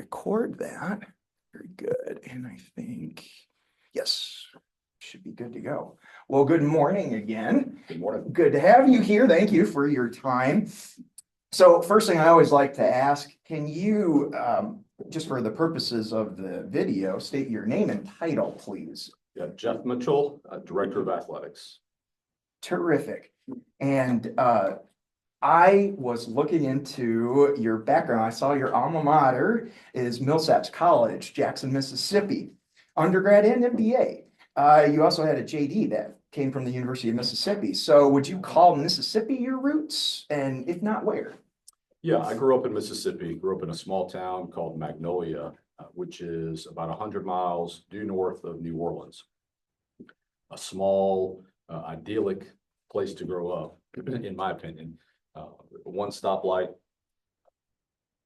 record that. Very good. And I think, yes, should be good to go. Well, good morning again. Good morning. Good to have you here. Thank you for your time. So first thing I always like to ask, can you, just for the purposes of the video, state your name and title, please? Yeah, Jeff Mitchell, Director of Athletics. Terrific. And I was looking into your background. I saw your alma mater is Millsaps College, Jackson, Mississippi, undergrad and MBA. You also had a JD that came from the University of Mississippi. So would you call Mississippi your roots? And if not, where? Yeah, I grew up in Mississippi, grew up in a small town called Magnolia, which is about 100 miles due north of New Orleans. A small, idyllic place to grow up, in my opinion. One stoplight.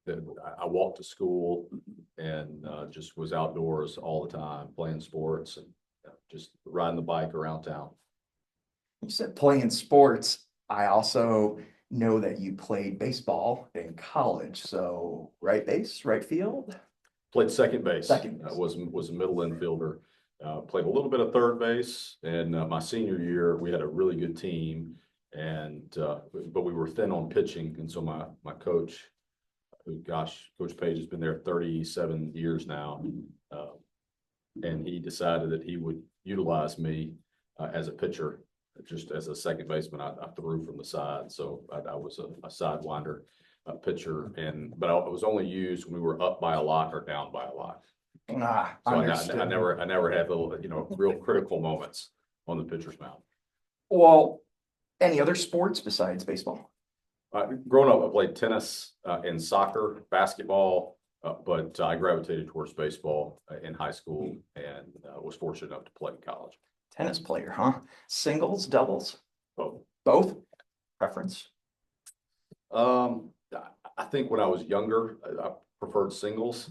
I walked to school and just was outdoors all the time, playing sports and just riding the bike around town. You said playing sports. I also know that you played baseball in college. So right base, right field? Played second base. Second base. Was a middle infielder. Played a little bit of third base. And my senior year, we had a really good team. And but we were thin on pitching. And so my coach, Coach Page has been there 37 years now. And he decided that he would utilize me as a pitcher, just as a second baseman. I threw from the side, so I was a sidewinder pitcher, but I was only used when we were up by a lot or down by a lot. So I never had the real critical moments on the pitcher's mound. Well, any other sports besides baseball? Growing up, I played tennis and soccer, basketball, but I gravitated towards baseball in high school and was fortunate enough to play in college. Tennis player, huh? Singles, doubles? Both. Both? Preference? I think when I was younger, I preferred singles.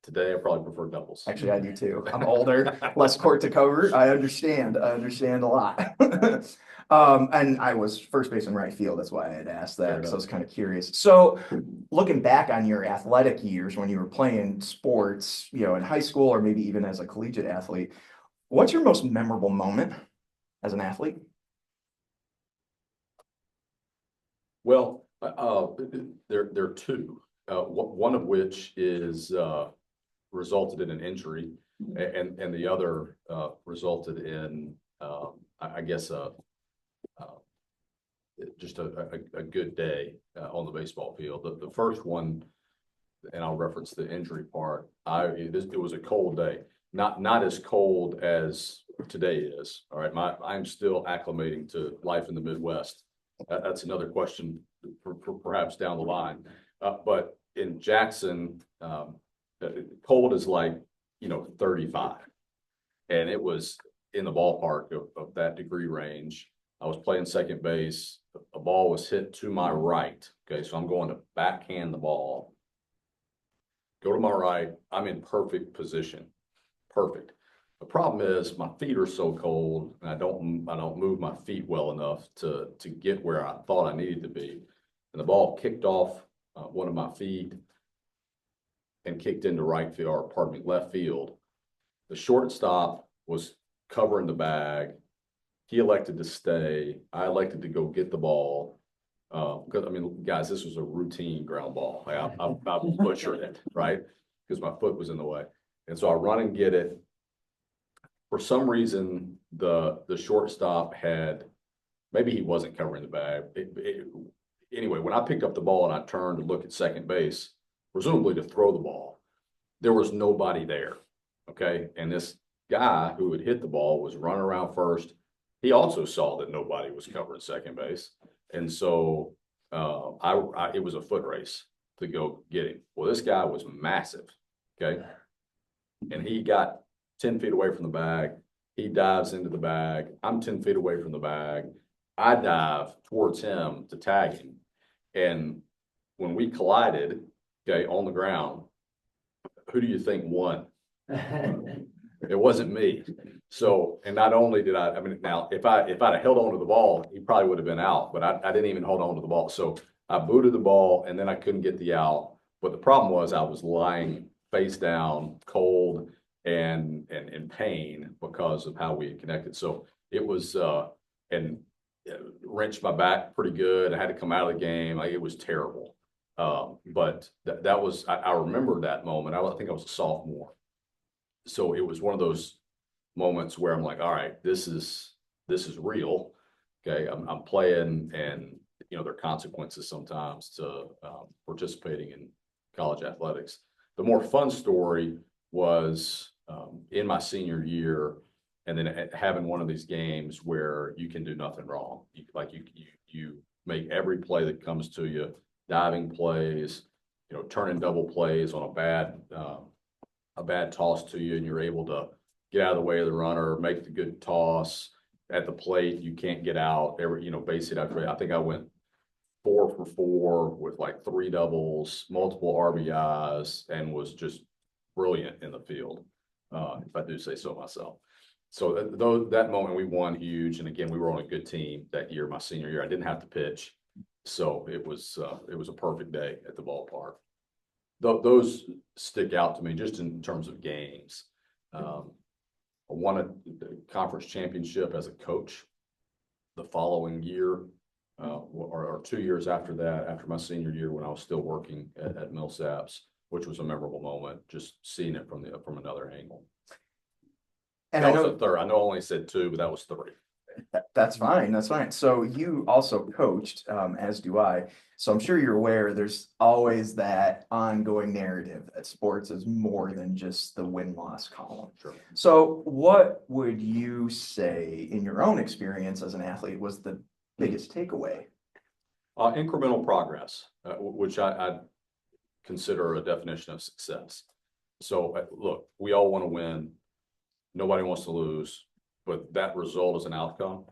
Today, I probably prefer doubles. Actually, I do too. I'm older, less court to cover. I understand a lot. And I was first base and right field. That's why I had asked that, because I was kind of curious. So looking back on your athletic years when you were playing sports, in high school or maybe even as a collegiate athlete, what's your most memorable moment as an athlete? Well, there are two. One of which is resulted in an injury, and the other resulted in, I guess, just a good day on the baseball field. The first one, and I'll reference the injury part. It was a cold day, not as cold as today is. All right, I'm still acclimating to life in the Midwest. That's another question for perhaps down the line. But in Jackson, cold is like 35, and it was in the ballpark of that degree range. I was playing second base. A ball was hit to my right. Okay, so I'm going to backhand the ball. Go to my right. I'm in perfect position. Perfect. The problem is my feet are so cold, and I don't move my feet well enough to get where I thought I needed to be. And the ball kicked off one of my feet and kicked into left field. The shortstop was covering the bag. He elected to stay. I elected to go get the ball. Because, guys, this was a routine ground ball. I butchered it, right? Because my foot was in the way. And so I run and get it. For some reason, the shortstop maybe he wasn't covering the bag. Anyway, when I picked up the ball and I turned to look at second base, presumably to throw the ball, there was nobody there. Okay. And this guy who had hit the ball was running around first. He also saw that nobody was covering second base. And so it was a foot race to go get him. Well, this guy was massive. Okay. And he got 10 feet away from the bag. He dives into the bag. I'm 10 feet away from the bag. I dive towards him to tag him. And when we collided, okay, on the ground, who do you think won? It wasn't me. So, and not only did now, if I'd have held on to the ball, he probably would have been out, but I didn't even hold on to the ball. So I booted the ball, and then I couldn't get the out. But the problem was I was lying face down, cold and in pain because of how we had connected. So it was, and wrenched my back pretty good. I had to come out of the game. It was terrible. But that was, I remember that moment. I think I was a sophomore. So it was one of those moments where I'm like, all right, this is real. Okay. I'm playing, and there are consequences sometimes to participating in college athletics. The more fun story was in my senior year, and then having one of these games where you can do nothing wrong. You make every play that comes to you, diving plays, turning double plays on a bad toss to you, and you're able to get out of the way of the runner, make the good toss at the plate. You can't get out. Base hit after. I think I went 4 for 4 with like 3 doubles, multiple RBIs, and was just brilliant in the field, if I do say so myself. So that moment we won huge, and again we were on a good team that year. My senior year, I didn't have to pitch, so it was a perfect day at the ballpark. Those stick out to me just in terms of games. I won a conference championship as a coach the following year, or 2 years after that, after my senior year when I was still working at Millsaps, which was a memorable moment, just seeing it from another angle. And that was a third. I know I only said 2, but that was 3. That's fine. That's fine. So you also coached, as do I. So I'm sure you're aware there's always that ongoing narrative that sports is more than just the win-loss column. Sure. So what would you say in your own experience as an athlete was the biggest takeaway? Incremental progress, which I consider a definition of success. So look, we all want to win. Nobody wants to lose, but that result is an outcome,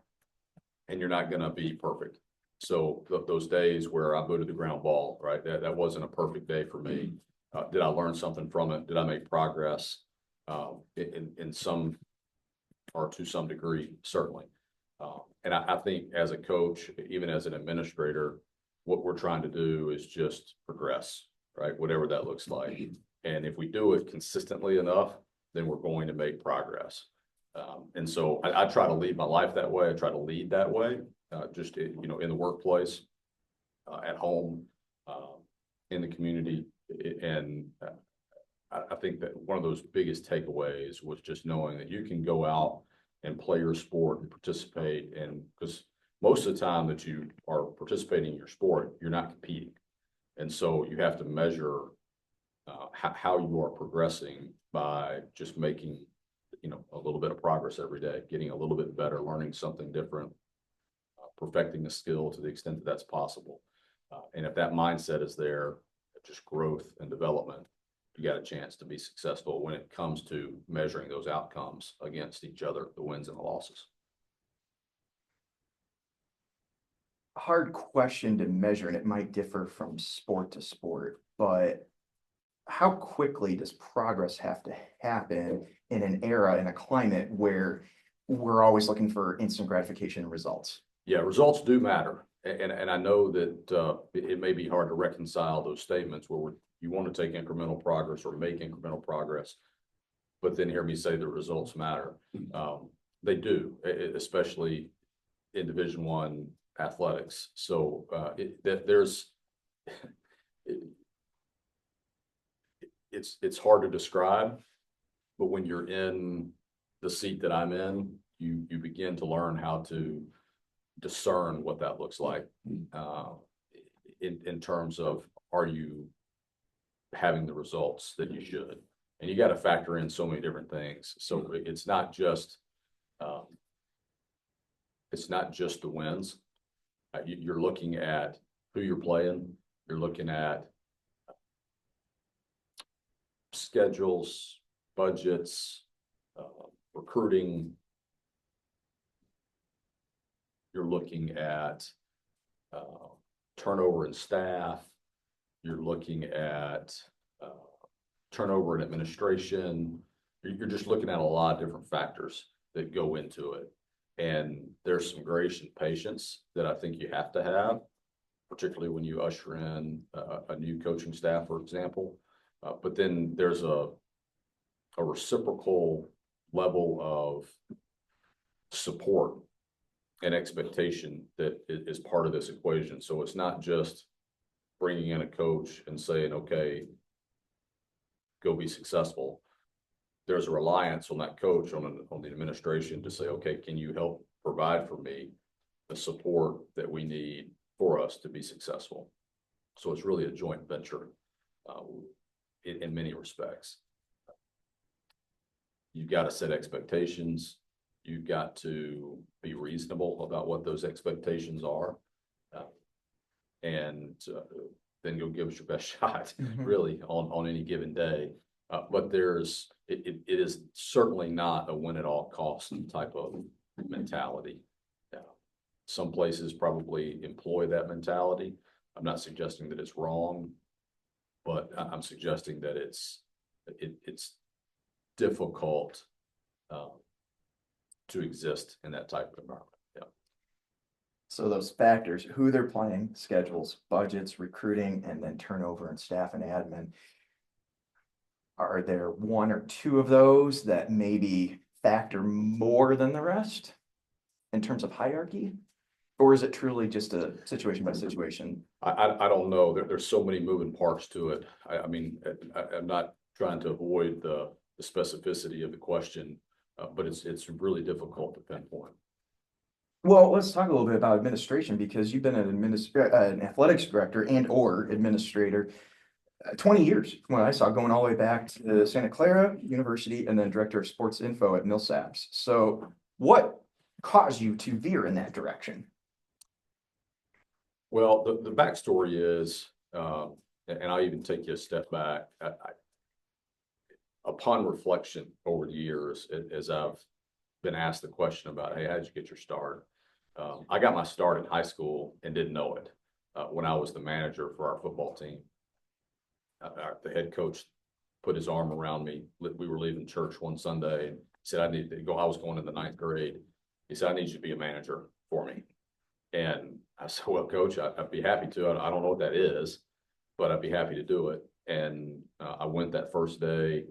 and you're not going to be perfect. So those days where I booted the ground ball, right? That wasn't a perfect day for me. Did I learn something from it? Did I make progress? In some, or to some degree, certainly. And I think as a coach, even as an administrator, what we're trying to do is just progress, right? Whatever that looks like. And if we do it consistently enough, then we're going to make progress. And so I try to lead my life that way. I try to lead that way, just, in the workplace, at home, in the community. And I think that one of those biggest takeaways was just knowing that you can go out and play your sport and participate. And because most of the time that you are participating in your sport, you're not competing. And so you have to measure how you are progressing by just making, a little bit of progress every day, getting a little bit better, learning something different, perfecting the skill to the extent that that's possible. And if that mindset is there, just growth and development, you got a chance to be successful when it comes to measuring those outcomes against each other, the wins and the losses. Hard question to measure, and it might differ from sport to sport, but how quickly does progress have to happen in an era, in a climate where we're always looking for instant gratification results? Yeah, results do matter. And I know that it may be hard to reconcile those statements where you want to take incremental progress or make incremental progress, but then hear me say the results matter. They do, especially in Division I athletics. So it's hard to describe, but when you're in the seat that I'm in, you begin to learn how to discern what that looks like, in terms of, are you having the results that you should? And you got to factor in so many different things. So it's not just the wins. You're looking at who you're playing. You're looking at schedules, budgets, recruiting. You're looking at turnover in staff. You're looking at turnover in administration. You're just looking at a lot of different factors that go into it. And there's some grace and patience that I think you have to have particularly when you usher in a new coaching staff, for example. But then there's a reciprocal level of support and expectation that is part of this equation. So it's not just bringing in a coach and saying, okay, go be successful. There's a reliance on that coach, on the administration to say, okay, can you help provide for me the support that we need for us to be successful? So it's really a joint venture in many respects. You've got to set expectations. You've got to be reasonable about what those expectations are. And then you'll give us your best shot, really, on any given day. But it is certainly not a win at all cost type of mentality. Some places probably employ that mentality. I'm not suggesting that it's wrong, but I'm suggesting that it's difficult to exist in that type of environment. Yeah. So those factors, who they're playing, schedules, budgets, recruiting, and then turnover and staff and admin. Are there one or two of those that maybe factor more than the rest in terms of hierarchy? Or is it truly just a situation by situation? I don't know. There's so many moving parts to it. I mean, I'm not trying to avoid the specificity of the question, but it's really difficult to pinpoint. Well, let's talk a little bit about administration, because you've been an athletics director and or administrator 20 years when I saw, going all the way back to Santa Clara University and then director of sports info at Millsaps. So what caused you to veer in that direction? Well, the backstory is, and I'll even take you a step back. Upon reflection over the years, as I've been asked the question about, hey, how did you get your start? I got my start in high school and didn't know it when I was the manager for our football team. The head coach put his arm around me. We were leaving church one Sunday and said, I need to go. I was going in the 9th grade. He said, I need you to be a manager for me. And I said, well, coach, I'd be happy to. I don't know what that is, but I'd be happy to do it. And I went that first day,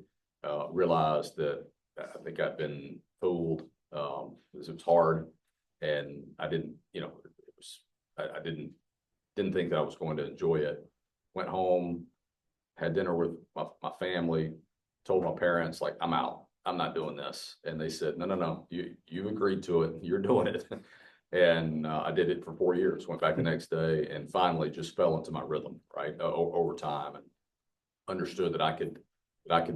realized that I think I'd been fooled. It was hard. And I didn't, I didn't think that I was going to enjoy it. Went home, had dinner with my family, told my parents, like, I'm out. I'm not doing this. And they said, no, you agreed to it. You're doing it. And I did it for 4 years, went back the next day, and finally just fell into my rhythm, right, over time, and understood that I could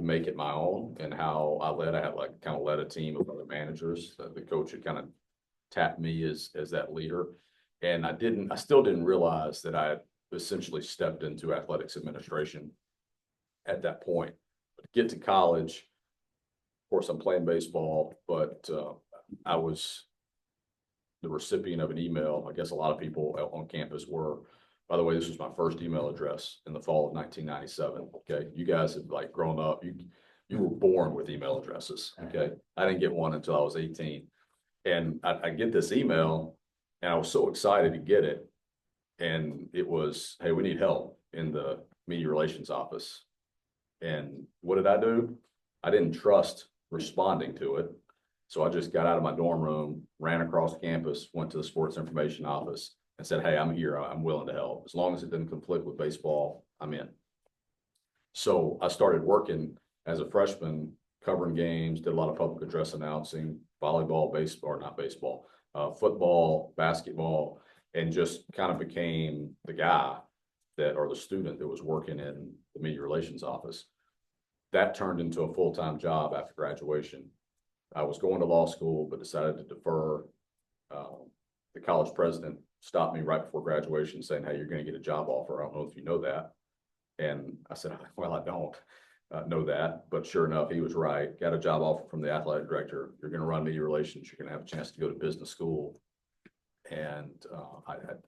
make it my own. And how I had kind of led a team of other managers. The coach had kind of tapped me as that leader. And I still didn't realize that I had essentially stepped into athletics administration at that point. But to get to college, of course, I'm playing baseball, but I was the recipient of an email. I guess a lot of people on campus were. By the way, this was my first email address in the fall of 1997. Okay, you guys have grown up. You were born with email addresses. Okay, I didn't get one until I was 18, and I get this email, and I was so excited to get it. And it was, hey, we need help in the media relations office. And what did I do? I didn't trust responding to it. So I just got out of my dorm room, ran across campus, went to the sports information office and said, hey, I'm here. I'm willing to help. As long as it didn't conflict with baseball, I'm in. So I started working as a freshman, covering games, did a lot of public address announcing, volleyball, baseball, or not baseball, football, basketball, and just kind of became the guy or the student that was working in the media relations office. That turned into a full-time job after graduation. I was going to law school, but decided to defer. The college president stopped me right before graduation saying, hey, you're going to get a job offer. I don't know if you know that. And I said, well, I don't know that. But sure enough, he was right. Got a job offer from the athletic director. You're going to run media relations. You're going to have a chance to go to business school. And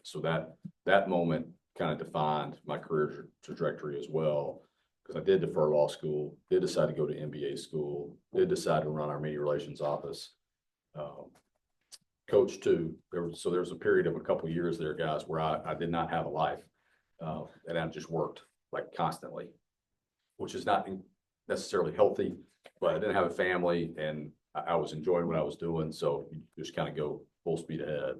so that moment kind of defined my career trajectory as well. Because I did defer law school, did decide to go to MBA school, did decide to run our media relations office. coached too. There was a period of a couple of years there, guys, where I did not have a life. And I just worked like constantly, which is not necessarily healthy, but I didn't have a family and I was enjoying what I was doing. So you just kind of go full speed ahead.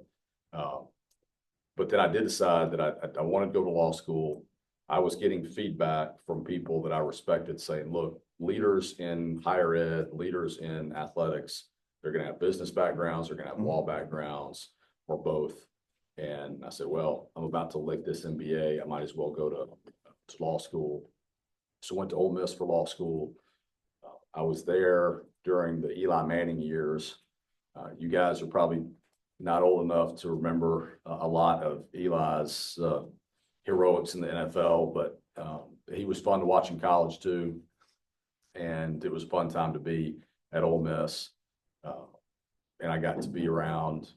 But then I did decide that I wanted to go to law school. I was getting feedback from people that I respected saying, look, leaders in higher ed, leaders in athletics, they're going to have business backgrounds, they're going to have law backgrounds, or both. And I said, well, I'm about to lick this MBA. I might as well go to law school. So went to Ole Miss for law school. I was there during the Eli Manning years. You guys are probably not old enough to remember a lot of Eli's heroics in the NFL, but he was fun to watch in college too. And it was a fun time to be at Ole Miss. And I got to be around,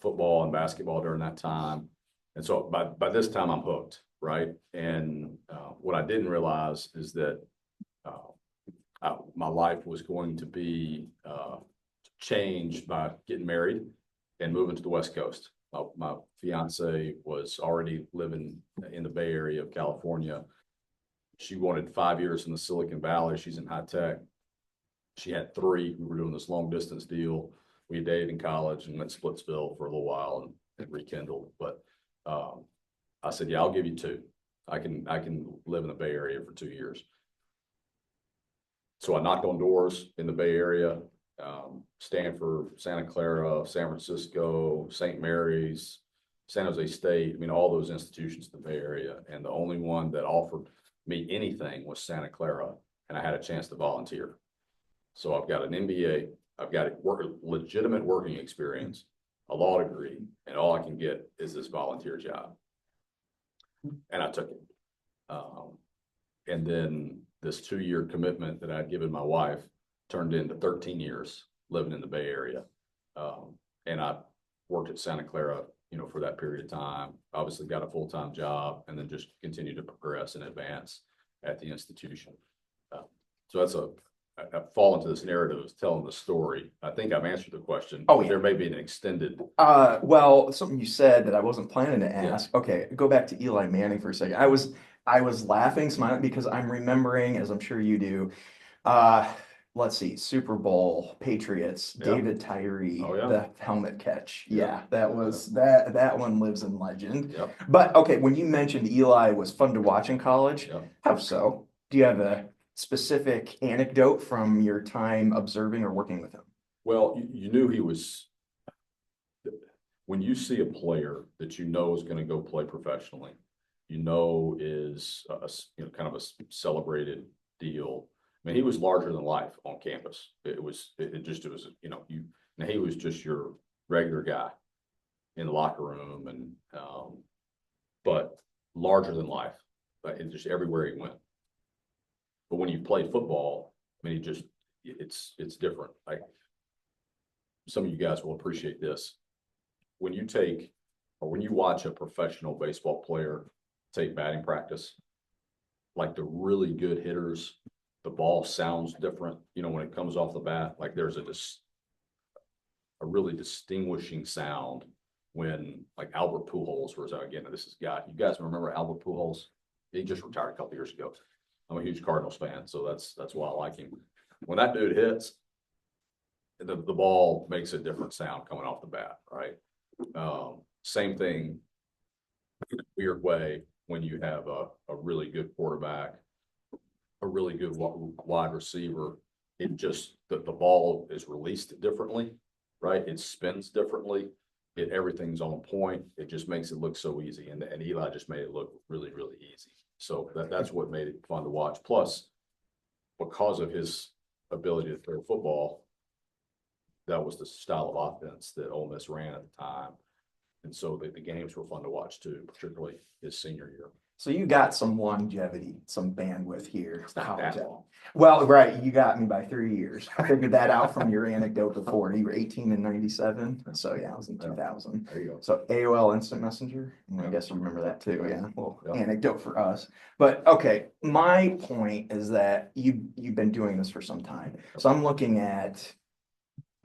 football and basketball during that time. And so by this time I'm hooked, right? And what I didn't realize is that my life was going to be changed by getting married and moving to the West Coast. My fiance was already living in the Bay Area of California. She wanted 5 years in the Silicon Valley. She's in high tech. She had 3. We were doing this long distance deal. We dated in college and went to Splitsville for a little while and rekindled. But I said, yeah, I'll give you 2. I can live in the Bay Area for 2 years. So I knocked on doors in the Bay Area, Stanford, Santa Clara, San Francisco, St. Mary's, San Jose State. I mean, all those institutions in the Bay Area. And the only one that offered me anything was Santa Clara. And I had a chance to volunteer. So I've got an MBA. I've got a legitimate working experience, a law degree, and all I can get is this volunteer job. And I took it. And then this 2-year commitment that I'd given my wife turned into 13 years living in the Bay Area. And I worked at Santa Clara, for that period of time. Obviously got a full-time job and then just continued to progress and advance at the institution. So that's I've fallen into this narrative of telling the story. I think I've answered the question. Oh, yeah. There may be an extended. Well, something you said that I wasn't planning to ask. Yeah. Okay, go back to Eli Manning for a second. I was laughing, smiling because I'm remembering, as I'm sure you do, let's see, Super Bowl, Patriots, yeah. David Tyree, oh, yeah. The helmet catch. Yeah, that was that one lives in legend. Yep. But okay, when you mentioned Eli was fun to watch in college, yep. How so? Do you have a specific anecdote from your time observing or working with him? Well, you knew he was, when you see a player that is going to go play professionally, is kind of a celebrated deal. I mean, he was larger than life on campus. He was just your regular guy in the locker room, and but larger than life, just everywhere he went. But when you play football, I mean, it's different. Like, some of you guys will appreciate this. When you watch a professional baseball player take batting practice, like the really good hitters, the ball sounds different, when it comes off the bat. Like, there's a really distinguishing sound when, like, Albert Pujols was out again. This is guy. You guys remember Albert Pujols? He just retired a couple years ago. I'm a huge Cardinals fan, so that's why I like him. When that dude hits, the ball makes a different sound coming off the bat, right? Same thing, weird way, when you have a really good quarterback, a really good wide receiver. It just, the ball is released differently, right? It spins differently. Everything's on point. It just makes it look so easy. And Eli just made it look really, really easy. So that's what made it fun to watch. Plus, because of his ability to throw football, that was the style of offense that Ole Miss ran at the time. And so the games were fun to watch too, particularly his senior year. So you got some longevity, some bandwidth here. Well, right, you got me by 3 years. I figured that out from your anecdote before. You were 18 in 97, so yeah, I was in 2000. There you go. So AOL Instant Messenger, I guess you remember that too. Yeah, well, anecdote for us. But okay, my point is that you've been doing this for some time. So I'm looking at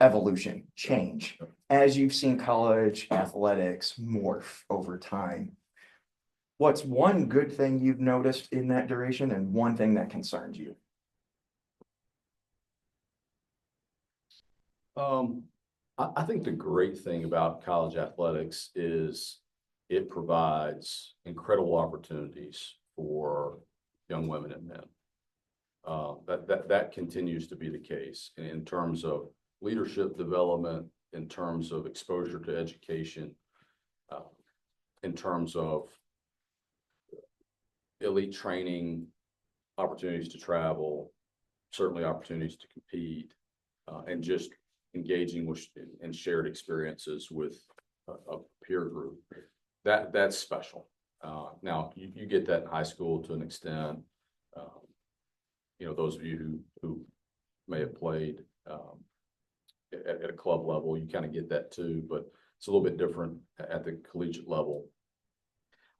evolution, change, as you've seen college athletics morph over time. What's one good thing you've noticed in that duration and one thing that concerns you? I think the great thing about college athletics is it provides incredible opportunities for young women and men. That continues to be the case in terms of leadership development, in terms of exposure to education, in terms of elite training, opportunities to travel, certainly opportunities to compete, and just engaging with and shared experiences with a peer group. That's special. Now you get that in high school to an extent. Those of you who may have played at a club level, you kind of get that too, but it's a little bit different at the collegiate level.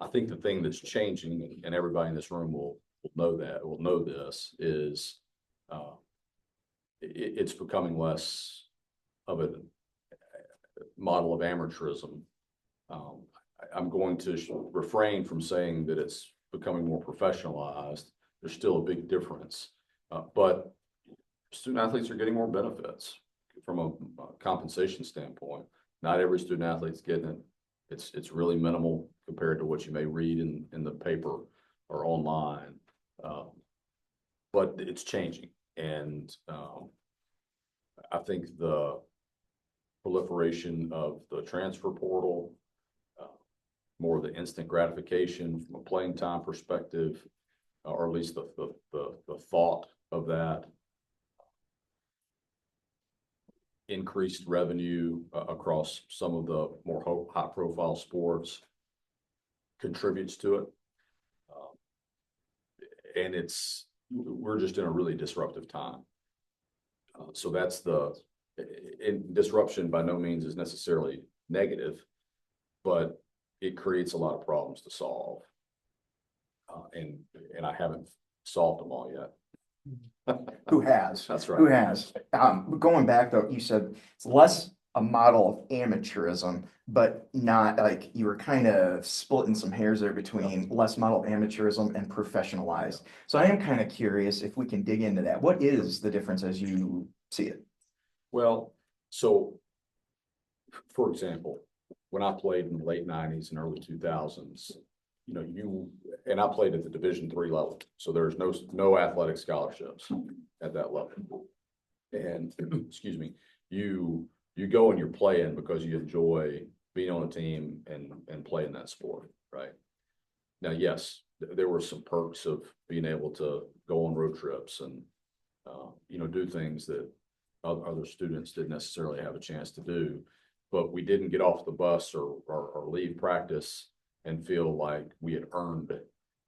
I think the thing that's changing, and everybody in this room will know this, is it's becoming less of a model of amateurism. I'm going to refrain from saying that it's becoming more professionalized. There's still a big difference, but student athletes are getting more benefits from a compensation standpoint. Not every student athlete's getting it. It's really minimal compared to what you may read in the paper or online, but it's changing. And I think the proliferation of the transfer portal, more of the instant gratification from a playing time perspective, or at least the thought of that, increased revenue across some of the more high-profile sports contributes to it. And we're just in a really disruptive time. So that's disruption by no means is necessarily negative, but it creates a lot of problems to solve. And I haven't solved them all yet. Who has? That's right. Who has? Going back though, you said it's less a model of amateurism, but not like you were kind of splitting some hairs there between less model of amateurism and professionalized. So I am kind of curious if we can dig into that. What is the difference as you see it? Well, so for example, when I played in the late 90s and early 2000s, and I played at the Division III level, so there's no athletic scholarships at that level. And excuse me, you go and you're playing because you enjoy being on a team and playing that sport, right? Now, yes, there were some perks of being able to go on road trips and do things that other students didn't necessarily have a chance to do, but we didn't get off the bus or leave practice and feel like we had earned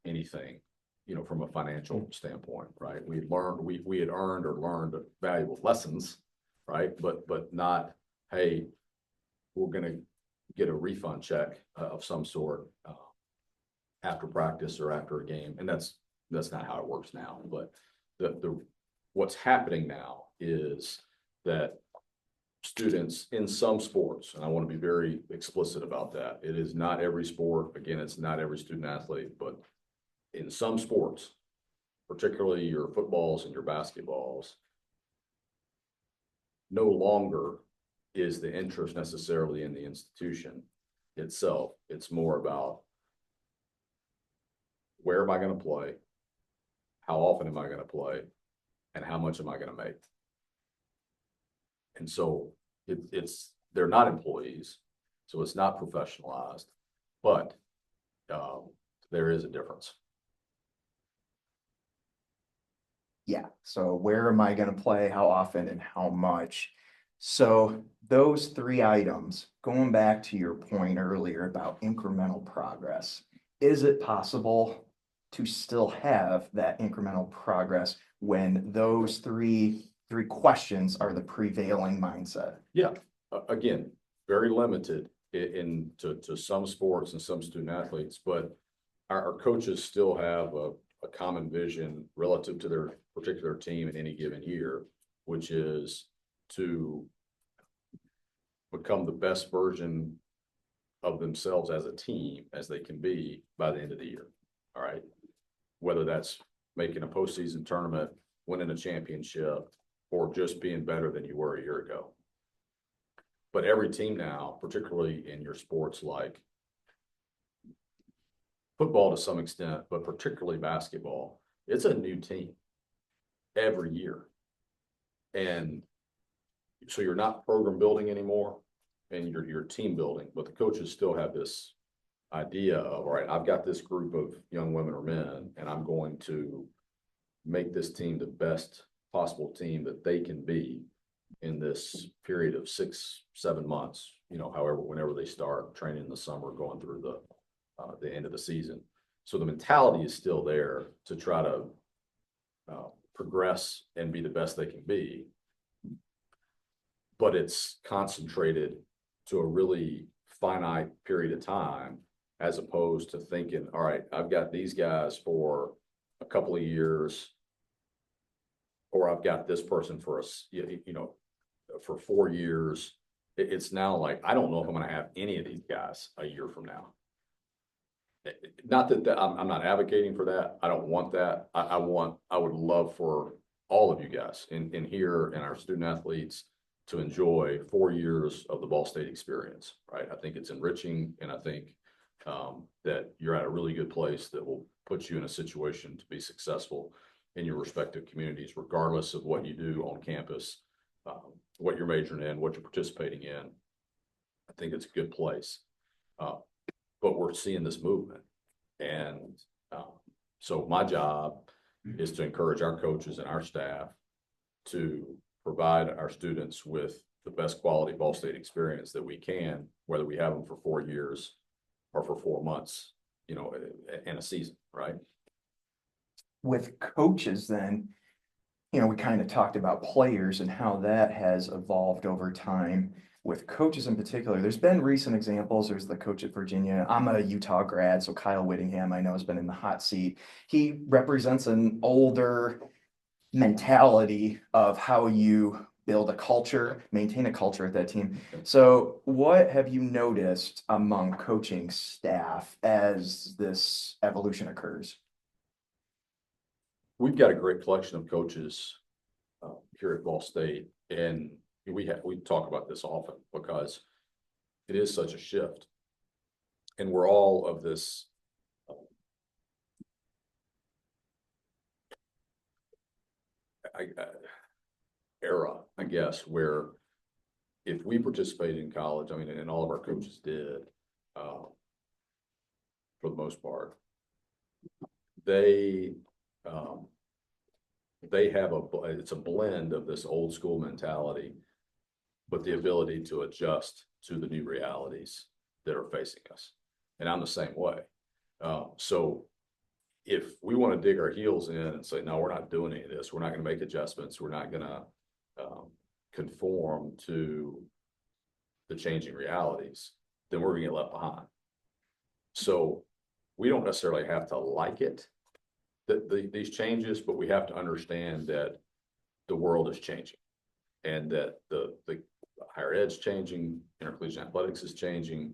anything, from a financial standpoint, right? We had earned or learned valuable lessons, right? But not, hey, we're going to get a refund check of some sort after practice or after a game. And that's not how it works now. But what's happening now is that students in some sports, and I want to be very explicit about that. It is not every sport. Again, it's not every student athlete, but in some sports, particularly your footballs and your basketballs, no longer is the interest necessarily in the institution itself. It's more about where am I going to play? How often am I going to play? And how much am I going to make? And so they're not employees, so it's not professionalized, but there is a difference. Yeah. So where am I going to play? How often and how much? So those three items, going back to your point earlier about incremental progress, is it possible to still have that incremental progress when those three questions are the prevailing mindset? Yeah. Again, very limited to some sports and some student athletes, but our coaches still have a common vision relative to their particular team in any given year, which is to become the best version of themselves as a team as they can be by the end of the year. All right. Whether that's making a postseason tournament, winning a championship, or just being better than you were a year ago. But every team now, particularly in your sports like football to some extent, but particularly basketball, it's a new team every year. And so you're not program building anymore, and you're team building, but the coaches still have this idea of, all right, I've got this group of young women or men, and I'm going to make this team the best possible team that they can be in this period of 6-7 months, however, whenever they start training in the summer, going through the end of the season. So the mentality is still there to try to progress and be the best they can be, but it's concentrated to a really finite period of time, as opposed to thinking, all right, I've got these guys for a couple of years, or I've got this person for for 4 years. It's now like, I don't know if I'm going to have any of these guys a year from now. Not that I'm not advocating for that. I don't want that. I would love for all of you guys in here and our student athletes to enjoy 4 years of the Ball State experience, right? I think it's enriching, and I think that you're at a really good place that will put you in a situation to be successful in your respective communities, regardless of what you do on campus, what you're majoring in, what you're participating in. I think it's a good place. But we're seeing this movement. And so my job is to encourage our coaches and our staff to provide our students with the best quality Ball State experience that we can, whether we have them for 4 years or for 4 months, in a season, right? With coaches then, we kind of talked about players and how that has evolved over time. With coaches in particular, there's been recent examples. There's the coach at Virginia. I'm a Utah grad, so Kyle Whittingham, I know, has been in the hot seat. He represents an older mentality of how you build a culture, maintain a culture at that team. So what have you noticed among coaching staff as this evolution occurs? We've got a great collection of coaches here at Ball State, and we talk about this often because it is such a shift, and we're all of this era, I guess, where if we participated in college, I mean, and all of our coaches did, for the most part, they have it's a blend of this old school mentality, but the ability to adjust to the new realities that are facing us. And I'm the same way. So if we want to dig our heels in and say, no, we're not doing any of this, we're not going to make adjustments, we're not going to conform to the changing realities, then we're going to get left behind. So we don't necessarily have to like it, these changes, but we have to understand that the world is changing, and that the higher ed's changing, intercollegiate athletics is changing.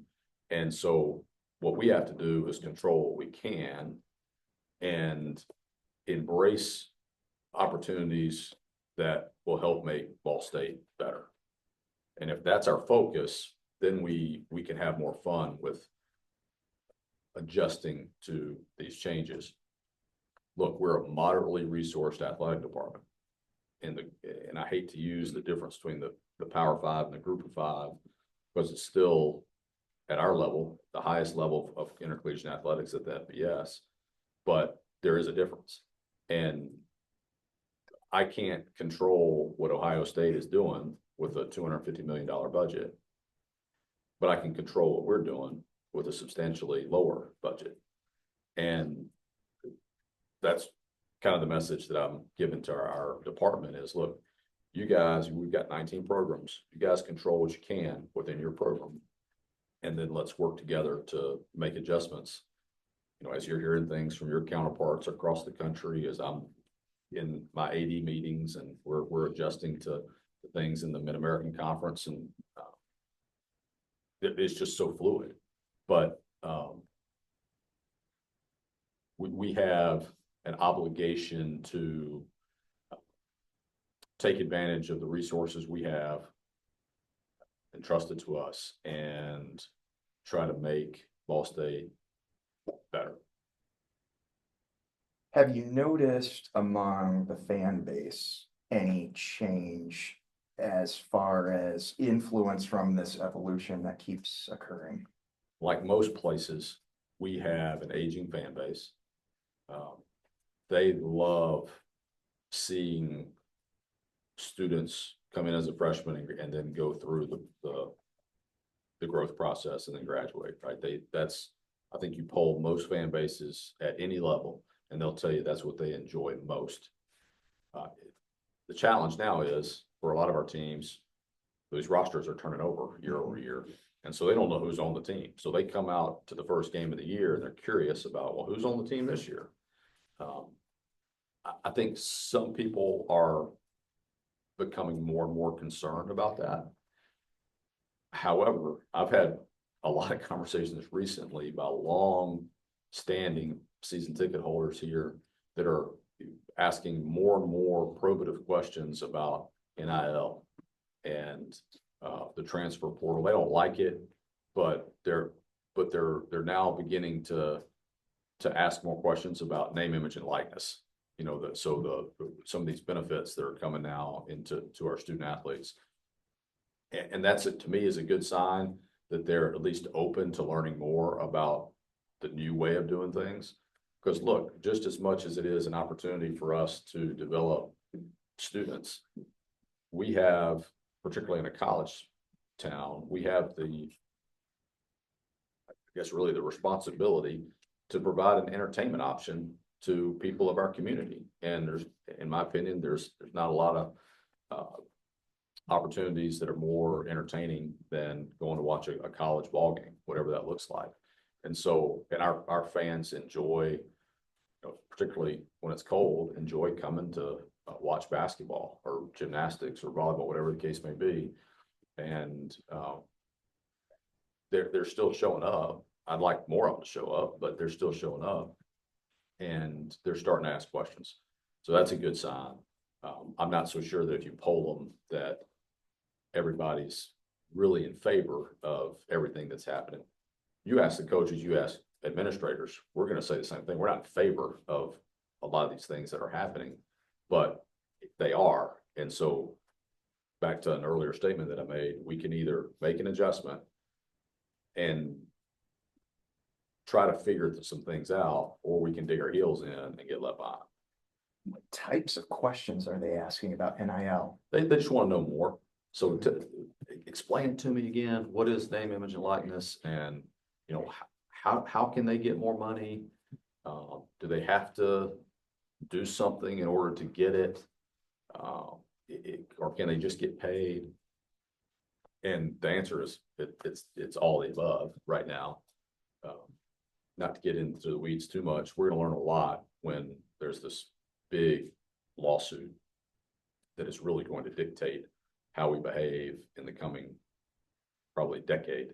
And so what we have to do is control what we can and embrace opportunities that will help make Ball State better. And if that's our focus, then we can have more fun with adjusting to these changes. Look, we're a moderately resourced athletic department. And I hate to use the difference between the Power Five and the Group of Five, because it's still at our level, the highest level of intercollegiate athletics at the FBS, but there is a difference. And I can't control what Ohio State is doing with a $250 million budget, but I can control what we're doing with a substantially lower budget. And that's kind of the message that I'm giving to our department is, look, you guys, we've got 19 programs. You guys control what you can within your program. And then let's work together to make adjustments. As you're hearing things from your counterparts across the country, as I'm in my AD meetings, and we're adjusting to things in the Mid-American Conference and it's just so fluid. But we have an obligation to take advantage of the resources we have entrusted to us and try to make Ball State better. Have you noticed among the fan base any change as far as influence from this evolution that keeps occurring? Like most places, we have an aging fan base. They love seeing students come in as a freshman and then go through the growth process and then graduate, right? I think you poll most fan bases at any level, and they'll tell you that's what they enjoy most. The challenge now is for a lot of our teams, those rosters are turning over year. And so they don't know who's on the team. So they come out to the first game of the year and they're curious about, well, who's on the team this year? I think some people are becoming more and more concerned about that. However, I've had a lot of conversations recently about long-standing season ticket holders here that are asking more and more probative questions about NIL and the transfer portal. They don't like it, but they're now beginning to ask more questions about name, image, and likeness. You know, some of these benefits that are coming now to our student athletes, and that's to me is a good sign that they're at least open to learning more about the new way of doing things. Because look, just as much as it is an opportunity for us to develop students, we have, particularly in a college town, we have really the responsibility to provide an entertainment option to people of our community. And in my opinion, there's not a lot of opportunities that are more entertaining than going to watch a college ball game, whatever that looks like. And our fans enjoy, particularly when it's cold, enjoy coming to watch basketball or gymnastics or volleyball, whatever the case may be. And they're still showing up. I'd like more of them to show up, but they're still showing up and they're starting to ask questions. So that's a good sign. I'm not so sure that if you poll them that everybody's really in favor of everything that's happening. You ask the coaches, you ask administrators, we're going to say the same thing. We're not in favor of a lot of these things that are happening, but they are. And so back to an earlier statement that I made, we can either make an adjustment and try to figure some things out, or we can dig our heels in and get left behind. What types of questions are they asking about NIL? They just want to know more. So explain to me again, what is name, image, and likeness, and how can they get more money? Do they have to do something in order to get it? Or can they just get paid? And the answer is it's all the above right now. Not to get into the weeds too much, we're going to learn a lot when there's this big lawsuit that is really going to dictate how we behave in the coming probably decade.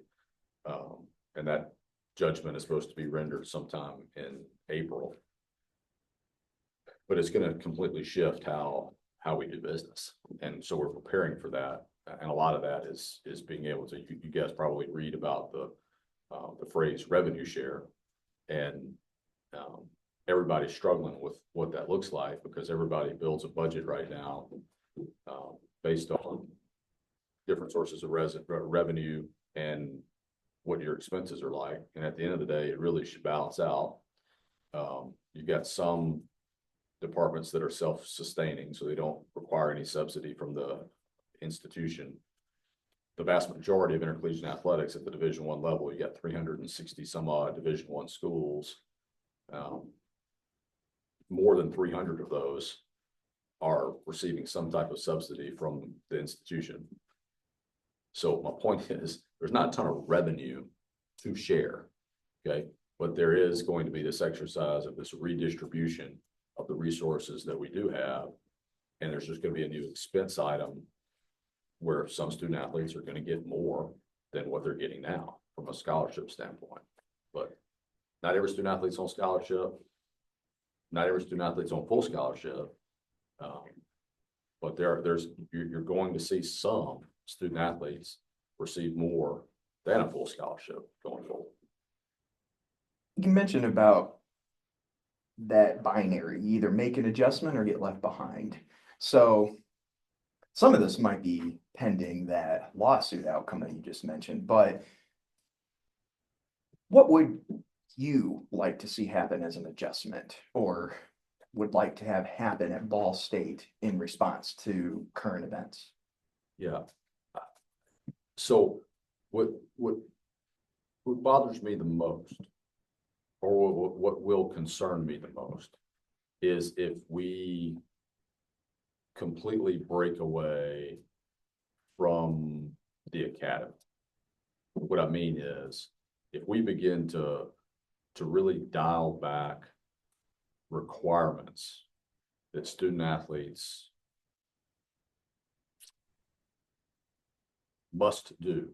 And that judgment is supposed to be rendered sometime in April. But it's going to completely shift how we do business. And so we're preparing for that. And a lot of that is being able to, you guys probably read about the phrase revenue share, and everybody's struggling with what that looks like because everybody builds a budget right now based on different sources of revenue and what your expenses are like. And at the end of the day, it really should balance out. You've got some departments that are self-sustaining, so they don't require any subsidy from the institution. The vast majority of intercollegiate athletics at the Division I level, you got 360 some odd Division I schools. More than 300 of those are receiving some type of subsidy from the institution. So my point is, there's not a ton of revenue to share, okay? But there is going to be this exercise of this redistribution of the resources that we do have. And there's just going to be a new expense item where some student athletes are going to get more than what they're getting now from a scholarship standpoint. But not every student athlete's on scholarship. Not every student athlete's on full scholarship. But you're going to see some student athletes receive more than a full scholarship going forward. You mentioned about that binary, you either make an adjustment or get left behind. So some of this might be pending that lawsuit outcome that you just mentioned, but what would you like to see happen as an adjustment, or would like to have happen at Ball State in response to current events? Yeah. So what bothers me the most, or what will concern me the most, is if we completely break away from the academy. What I mean is, if we begin to really dial back requirements that student athletes must do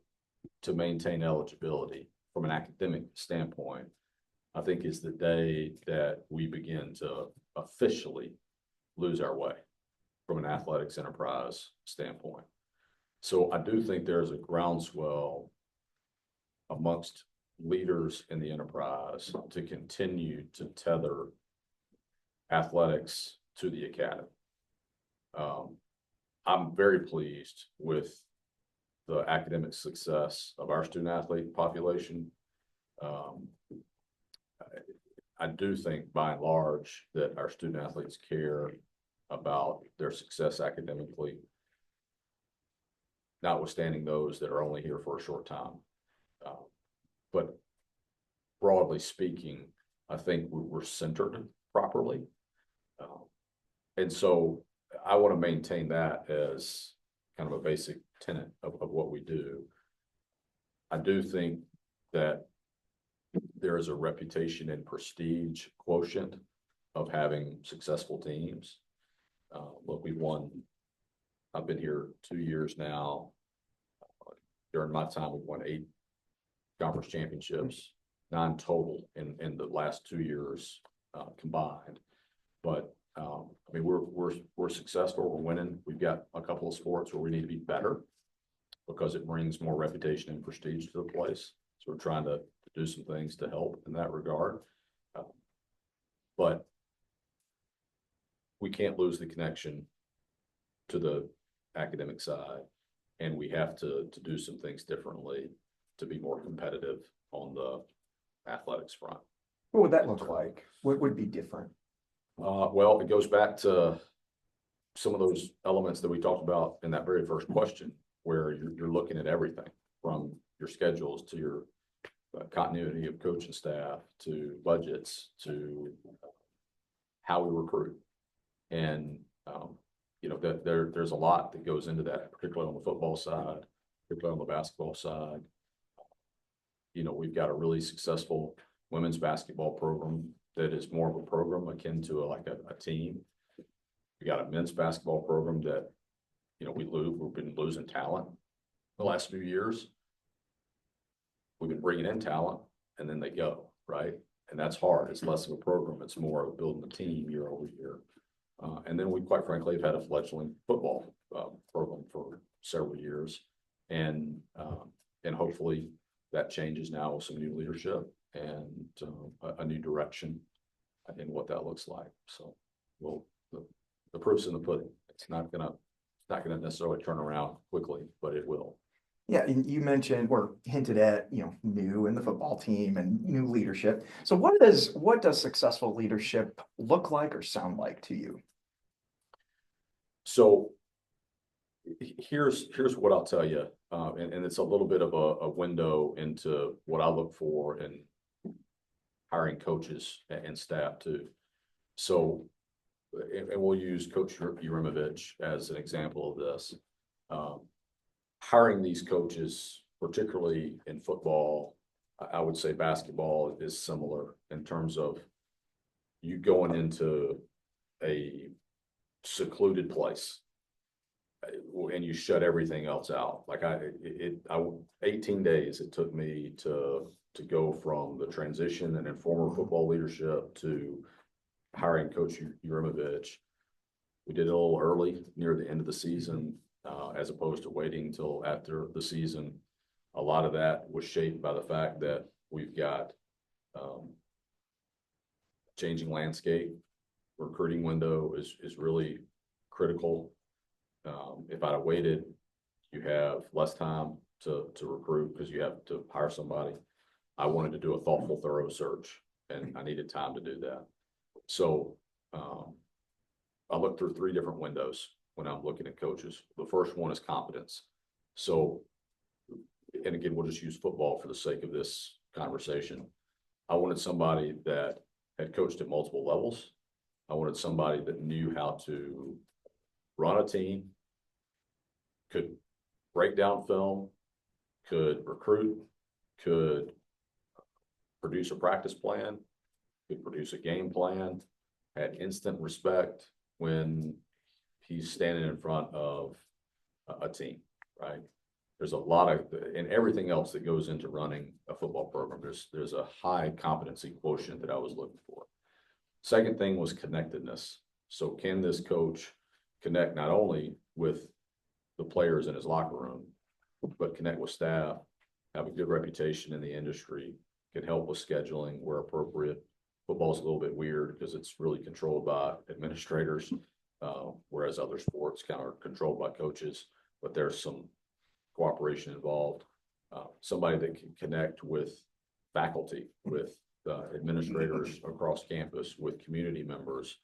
to maintain eligibility from an academic standpoint, I think is the day that we begin to officially lose our way from an athletics enterprise standpoint. So I do think there's a groundswell amongst leaders in the enterprise to continue to tether athletics to the academy. I'm very pleased with the academic success of our student athlete population. I do think by and large that our student athletes care about their success academically, notwithstanding those that are only here for a short time. But broadly speaking, I think we're centered properly. And so I want to maintain that as kind of a basic tenet of what we do. I do think that there is a reputation and prestige quotient of having successful teams. Look, I've been here 2 years now. During my time, we've won 8 conference championships, 9 total in the last 2 years combined. But I mean, we're successful. We're winning. We've got a couple of sports where we need to be better because it brings more reputation and prestige to the place. So we're trying to do some things to help in that regard. But we can't lose the connection to the academic side, and we have to do some things differently to be more competitive on the athletics front. What would that look like? What would be different? Well, it goes back to some of those elements that we talked about in that very first question, where you're looking at everything from your schedules to your continuity of coaching staff to budgets to how we recruit. And, you know, that there's a lot that goes into that, particularly on the football side, particularly on the basketball side. You know, we've got a really successful women's basketball program that is more of a program akin to a team. We got a men's basketball program that, you know, we've been losing talent the last few years. We've been bringing in talent and then they go, right? And that's hard. It's less of a program. It's more of building a team year over year. And then we, quite frankly, have had a fledgling football program for several years. And hopefully that changes now with some new leadership and a new direction in what that looks like. So, well, the proof's in the pudding. It's not gonna necessarily turn around quickly, but it will. Yeah, and you mentioned or hinted at, you know, new in the football team and new leadership. So what does successful leadership look like or sound like to you? So here's what I'll tell you, and it's a little bit of a window into what I look for in hiring coaches and staff too. So, and we'll use Coach Urimovich as an example of this. Hiring these coaches, particularly in football, I would say basketball is similar in terms of you going into a secluded place and you shut everything else out. Like 18 days it took me to go from the transition and informal football leadership to hiring Coach Yurimovich. We did it a little early near the end of the season, as opposed to waiting until after the season. A lot of that was shaped by the fact that we've got changing landscape. Recruiting window is really critical. If I'd have waited, you have less time to recruit because you have to hire somebody. I wanted to do a thoughtful, thorough search, and I needed time to do that. So I look through 3 different windows when I'm looking at coaches. The first one is competence. So, and again, we'll just use football for the sake of this conversation. I wanted somebody that had coached at multiple levels. I wanted somebody that knew how to run a team, could break down film, could recruit, could produce a practice plan, could produce a game plan, had instant respect when he's standing in front of a team, right? There's a lot of, and everything else that goes into running a football program, there's a high competency quotient that I was looking for. Second thing was connectedness. So can this coach connect not only with the players in his locker room, but connect with staff, have a good reputation in the industry, can help with scheduling where appropriate. Football is a little bit weird because it's really controlled by administrators, whereas other sports kind of are controlled by coaches, but there's some cooperation involved. Somebody that can connect with faculty, with administrators across campus, with community members,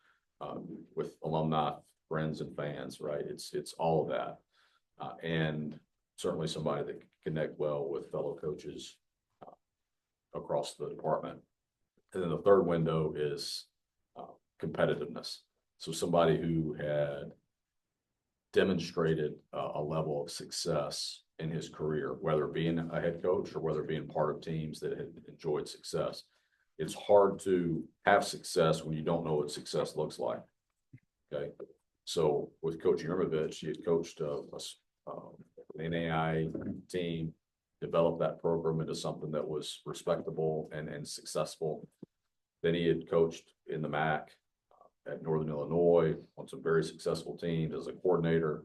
with alumni, friends and fans, right? It's all of that. And certainly somebody that can connect well with fellow coaches across the department. And then the third window is competitiveness. So somebody who had demonstrated a level of success in his career, whether being a head coach or whether being part of teams that had enjoyed success. It's hard to have success when you don't know what success looks like. Okay. So with Coach Yurimovich, he had coached an NAI team, developed that program into something that was respectable and successful. Then he had coached in the MAC at Northern Illinois on some very successful teams as a coordinator.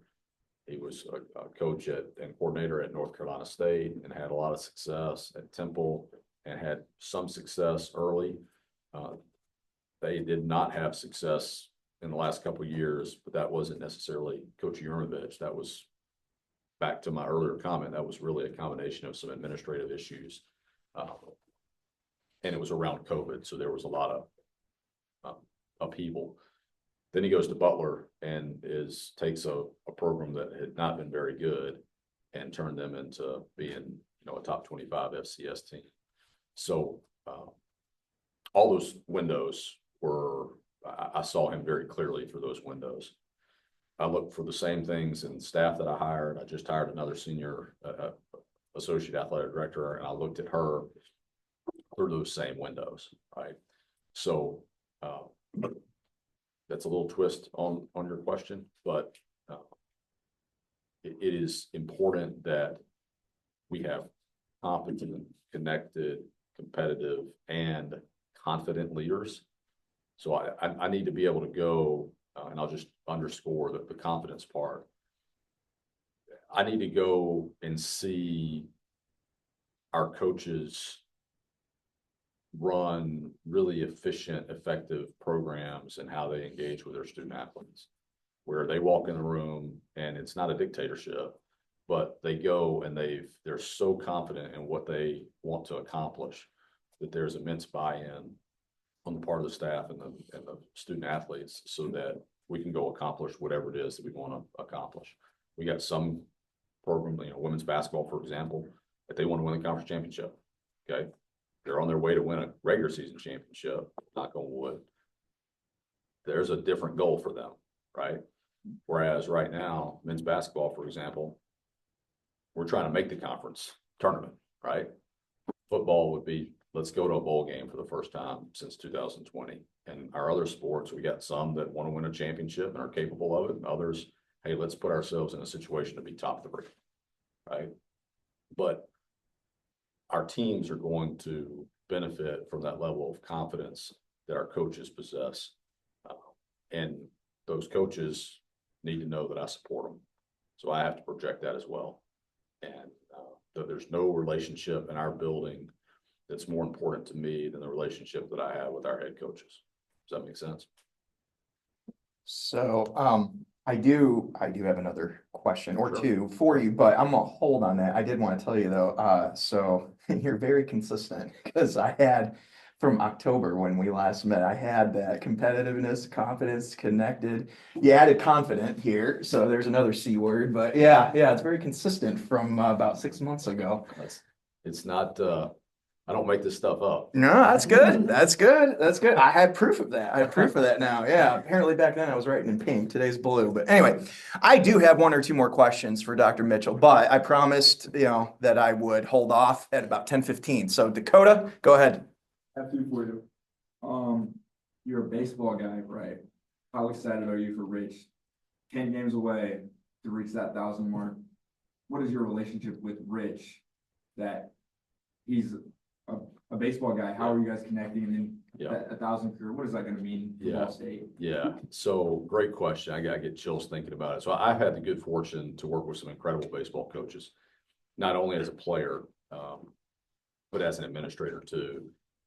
He was a coach and coordinator at North Carolina State and had a lot of success at Temple and had some success early. They did not have success in the last couple of years, but that wasn't necessarily Coach Yurimovich. That was, back to my earlier comment, that was really a combination of some administrative issues. And it was around COVID, so there was a lot of upheaval. Then he goes to Butler and takes a program that had not been very good and turned them into being, a top 25 FCS team. So all those windows were, I saw him very clearly through those windows. I looked for the same things in staff that I hired. I just hired another senior associate athletic director, and I looked at her through those same windows, right? So that's a little twist on your question, but it is important that we have competent, connected, competitive, and confident leaders. So I need to be able to go, and I'll just underscore the confidence part. I need to go and see our coaches run really efficient, effective programs and how they engage with their student athletes, where they walk in the room and it's not a dictatorship, but they go and they're so confident in what they want to accomplish that there's immense buy-in on the part of the staff and the student athletes so that we can go accomplish whatever it is that we want to accomplish. We got some program, women's basketball, for example, that they want to win the conference championship. Okay. They're on their way to win a regular season championship, knock on wood. There's a different goal for them, right? Whereas right now, men's basketball, for example, we're trying to make the conference tournament, right? Football would be, let's go to a bowl game for the first time since 2020. And our other sports, we got some that want to win a championship and are capable of it, and others hey, let's put ourselves in a situation to be top three, right? But our teams are going to benefit from that level of confidence that our coaches possess. And those coaches need to know that I support them. So I have to project that as well. And there's no relationship in our building that's more important to me than the relationship that I have with our head coaches. Does that make sense? So, I do have another question or Sure. two for you, but I'm gonna hold on that. I did want to tell you though, so you're very consistent because I had from October when we last met, I had that competitiveness, confidence, connected. You added confident here, so there's another C word, but yeah, it's very consistent from about 6 months ago. It's not, I don't make this stuff up. No, that's good. That's good. That's good. I had proof of that. I have proof of that now. Yeah. Apparently back then I was writing in pink. Today's blue. But anyway, I do have one or two more questions for Dr. Mitchell, but I promised, that I would hold off at about 10:15. So Dakota, go ahead. I have two for you. You're a baseball guy, right? How excited are you for Rich? 10 games away to reach that 1,000 mark. What is your relationship with Rich? That he's a baseball guy. How are you guys connecting? And then that 1,000 career, what is that going to mean for Ball State? Yeah. So great question. I get chills thinking about it. So I've had the good fortune to work with some incredible baseball coaches, not only as a player, but as an administrator too.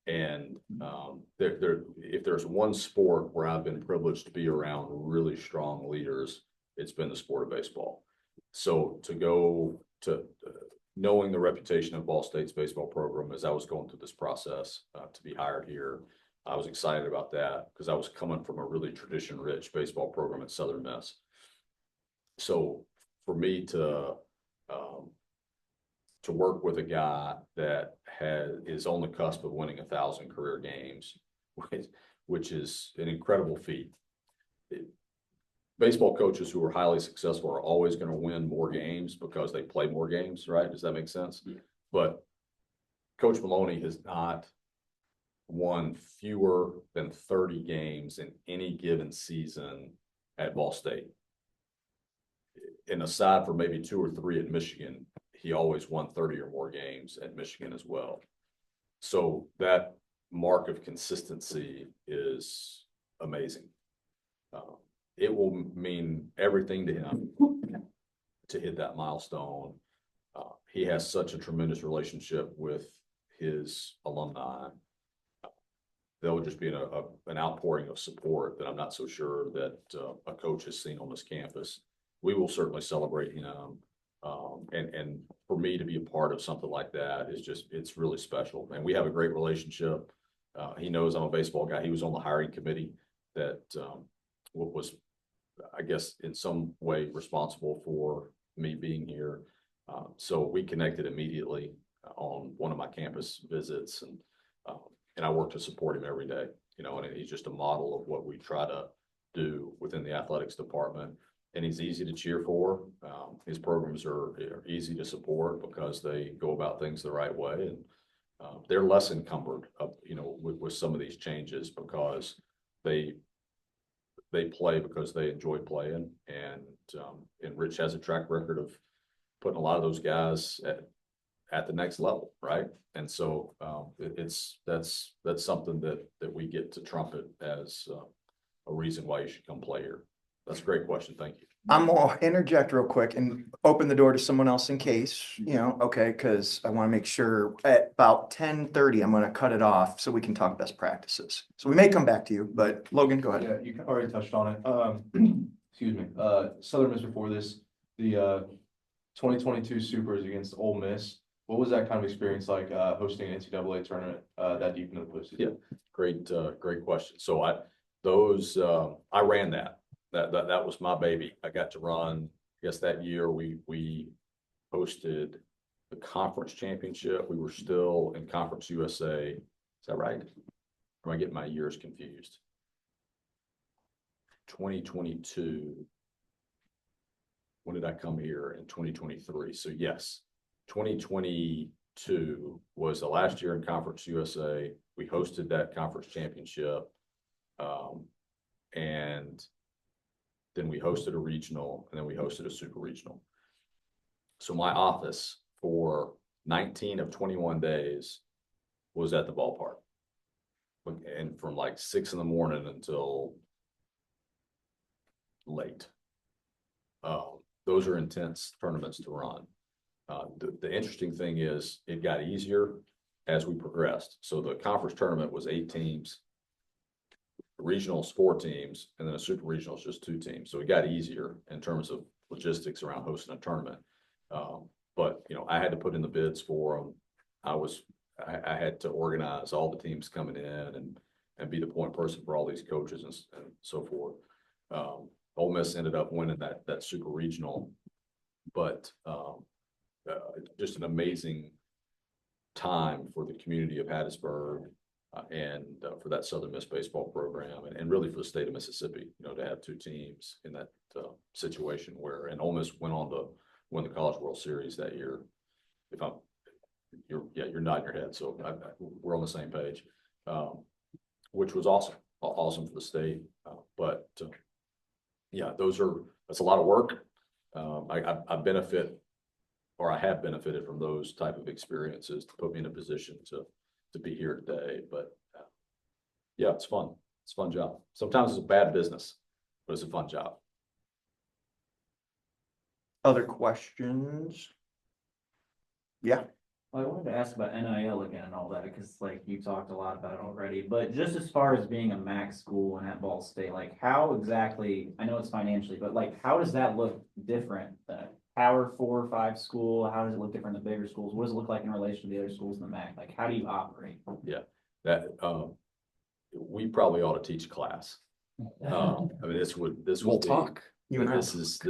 And if there's one sport where I've been privileged to be around really strong leaders, it's been the sport of baseball. So to go to knowing the reputation of Ball State's baseball program as I was going through this process to be hired here, I was excited about that because I was coming from a really tradition-rich baseball program at Southern Miss. So for me to work with a guy that is on the cusp of winning 1,000 career games, which is an incredible feat. Baseball coaches who are highly successful are always going to win more games because they play more games, right? Does that make sense? Yeah. But Coach Maloney has not won fewer than 30 games in any given season at Ball State. And aside from maybe 2 or 3 at Michigan, he always won 30 or more games at Michigan as well. So that mark of consistency is amazing. It will mean everything to him to hit that milestone. He has such a tremendous relationship with his alumni. There will just be an outpouring of support that I'm not so sure that a coach has seen on this campus. We will certainly celebrate him. And for me to be a part of something like that it's really special. And we have a great relationship. He knows I'm a baseball guy. He was on the hiring committee that was, I guess, in some way responsible for me being here. So we connected immediately on one of my campus visits, and I work to support him every day, and he's just a model of what we try to do within the athletics department. And he's easy to cheer for. His programs are easy to support because they go about things the right way, and they're less encumbered, with some of these changes because they play because they enjoy playing, and Rich has a track record of putting a lot of those guys at the next level, right? And so that's something that we get to trumpet as a reason why you should come play here. That's a great question. Thank you. I'm gonna interject real quick and open the door to someone else in case, okay, because I want to make sure at about 10:30, I'm gonna cut it off so we can talk best practices. So we may come back to you, but Logan, go ahead. Yeah, you already touched on it. Excuse me. Southern Miss before this, the 2022 Supers against Ole Miss. What was that kind of experience like hosting an NCAA tournament that deep into the postseason? Yeah, great question. So I ran that. That was my baby. I got to run. I guess that year we hosted the conference championship. We were still in Conference USA. Is that right? Or am I getting my years confused? 2022. When did I come here? In 2023. So yes, 2022 was the last year in Conference USA. We hosted that conference championship. And then we hosted a regional, and then we hosted a super regional. So my office for 19 of 21 days was at the ballpark. And from like 6 a.m. until late. Those are intense tournaments to run. The interesting thing is it got easier as we progressed. So the conference tournament was 8 teams, regionals 4 teams, and then a super regional is just 2 teams. So it got easier in terms of logistics around hosting a tournament. But you know, I had to put in the bids for them. I had to organize all the teams coming in and be the point person for all these coaches and so forth. Ole Miss ended up winning that super regional, but just an amazing time for the community of Hattiesburg and for that Southern Miss baseball program and really for the state of Mississippi, you know, to have 2 teams in that situation and Ole Miss went on to win the College World Series that year. You're nodding your head, so we're on the same page, which was awesome for the state. But yeah, that's a lot of work. I benefit, or I have benefited from those type of experiences to put me in a position to be here today. But yeah, it's fun. It's a fun job. Sometimes it's a bad business, but it's a fun job. Other questions? Yeah. Well, I wanted to ask about NIL again and all that, because like you talked a lot about it already, but just as far as being a MAC school and at Ball State, like how exactly, I know it's financially, but like how does that look different than a Power 4 or 5 school? How does it look different than bigger schools? What does it look like in relation to the other schools in the MAC? Like how do you operate? Yeah, that we probably ought to teach a class. I mean, We'll talk. You and I. This is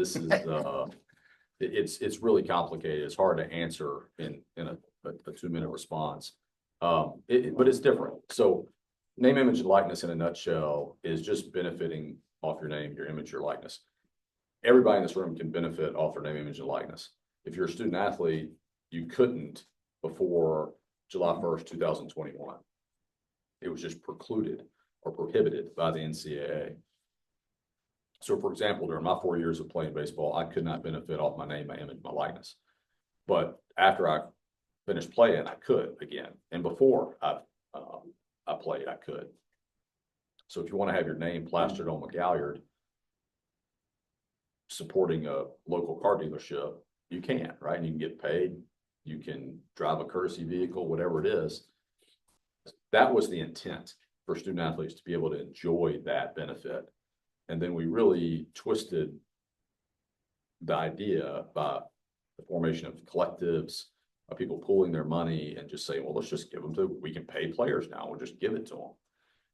it's really complicated. It's hard to answer in a 2-minute response. But it's different. So name, image, and likeness in a nutshell is just benefiting off your name, your image, your likeness. Everybody in this room can benefit off their name, image, and likeness. If you're a student athlete, you couldn't before July 1st, 2021. It was just precluded or prohibited by the NCAA. So for example, during my 4 years of playing baseball, I could not benefit off my name, my image, my likeness. But after I finished playing, I could again. And before I played, I could. So if you want to have your name plastered on McGalliard supporting a local car dealership, you can, right? And you can get paid. You can drive a courtesy vehicle, whatever it is. That was the intent for student athletes to be able to enjoy that benefit. And then we really twisted the idea by the formation of collectives, of people pooling their money and just saying, well, let's just give them we can pay players now. We'll just give it to them.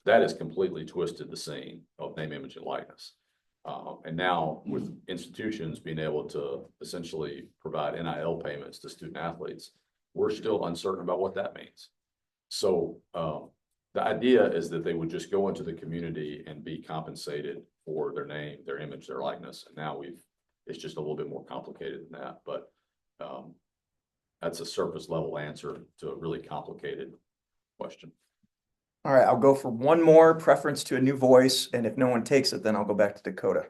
That has completely twisted the scene of name, image, and likeness. And now with institutions being able to essentially provide NIL payments to student athletes, we're still uncertain about what that means. So the idea is that they would just go into the community and be compensated for their name, their image, their likeness. And now it's just a little bit more complicated than that. But that's a surface level answer to a really complicated question. All right, I'll go for one more preference to a new voice, and if no one takes it, then I'll go back to Dakota.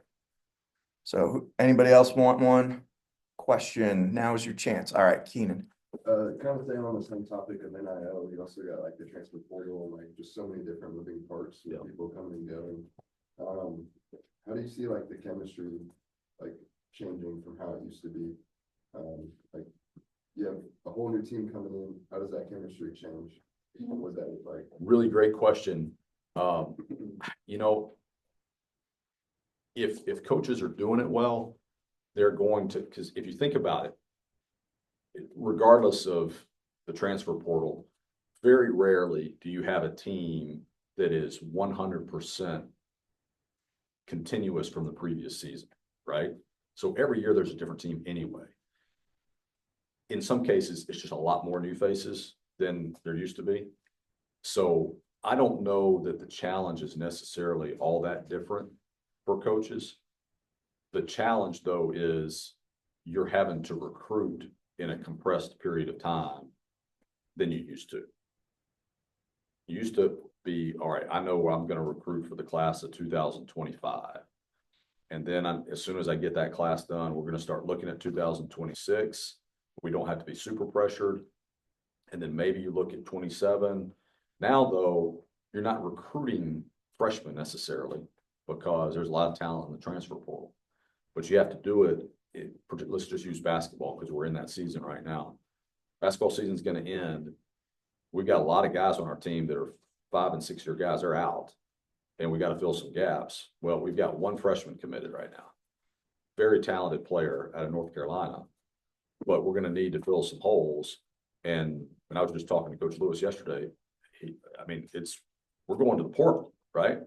So anybody else want one question? Now is your chance. All right, Keenan. Kind of staying on the same topic of NIL, you also got like the transfer portal and like just so many different moving parts with people coming and going. How do you see like the chemistry like changing from how it used to be? Like you have a whole new team coming in. How does that chemistry change? What does that look like? Really great question. You know, if coaches are doing it well, they're going to, because if you think about it, regardless of the transfer portal, very rarely do you have a team that is 100% continuous from the previous season, right? So every year there's a different team anyway. In some cases, it's just a lot more new faces than there used to be. So I don't know that the challenge is necessarily all that different for coaches. The challenge, though, is you're having to recruit in a compressed period of time than you used to. You used to be, all right, I know I'm going to recruit for the class of 2025. And then as soon as I get that class done, we're gonna start looking at 2026. We don't have to be super pressured. And then maybe you look at 27. Now, though, you're not recruiting freshmen necessarily because there's a lot of talent in the transfer portal. But you have to do it, let's just use basketball because we're in that season right now. Basketball season's gonna end. We've got a lot of guys on our team that are 5- and 6-year guys. They're out. And we got to fill some gaps. Well, we've got one freshman committed right now. Very talented player out of North Carolina. But we're going to need to fill some holes. And I was just talking to Coach Lewis yesterday. We're going to the portal, right?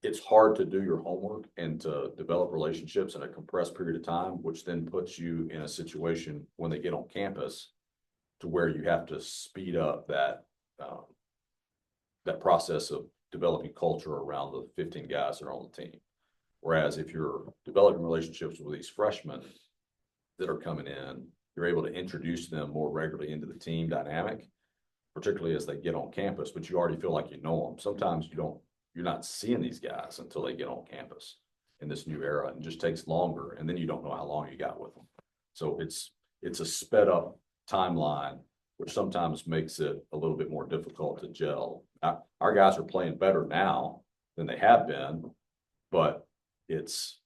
It's hard to do your homework and to develop relationships in a compressed period of time, which then puts you in a situation when they get on campus to where you have to speed up that process of developing culture around the 15 guys that are on the team. Whereas if you're developing relationships with these freshmen that are coming in, you're able to introduce them more regularly into the team dynamic, particularly as they get on campus, but you already feel like you know them. Sometimes you're not seeing these guys until they get on campus in this new era, and it just takes longer. And then you don't know how long you got with them. So it's a sped up timeline, which sometimes makes it a little bit more difficult to gel. Our guys are playing better now than they have been, but it's,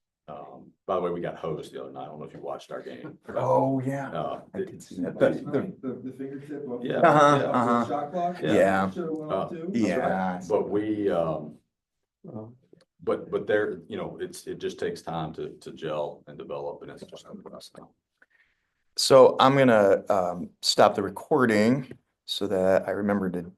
by the way, we got hosed the other night. I don't know if you watched our game. Oh, yeah. I It- did see that. Last night, the fingertip of. Yeah. Uh-huh, of the uh-huh. Shot clock. Yeah. Should've went off too. Yeah. But we, but there, it just takes time to gel and develop, and it's just up to us now. So I'm gonna stop the recording so that I remember to